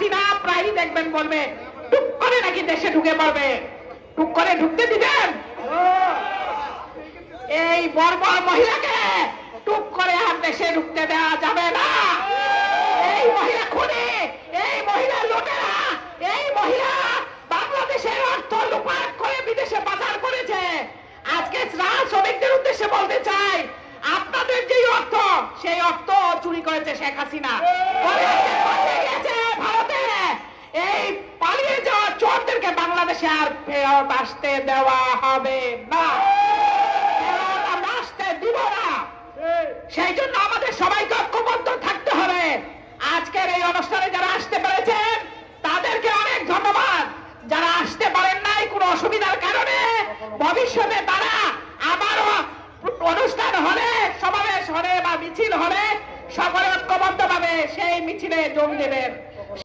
হাসিনা প্রায়ই দেখবেন বলবে টুক করে নাকি দেশে ঢুকে পড়বে। টুক করে ঢুকতে দিবেন? এই বর্বর মহিলাকে টুক করে আর দেশে ঢুকতে দেওয়া যাবে না। এই মহিলা খুনি, এই মহিলা লুটেরা, এই মহিলা বাংলাদেশের অর্থ লুপাট করে বিদেশে পাচার করেছে। আজকে শ্রমিকদের উদ্দেশ্যে বলতে চাই, আপনাদের যে অর্থ, সেই অর্থ চুরি করেছে শেখ হাসিনা। গেছে ভারতে। এই পালিয়ে যাওয়া চোরদেরকে বাংলাদেশে আর ফেরত আসতে দেওয়া হবে না, আমরা আসতে দিব না। সেই জন্য আমাদের সবাইকে ঐক্যবদ্ধ থাকতে হবে। আজকের এই অনুষ্ঠানে যারা আসতে পারে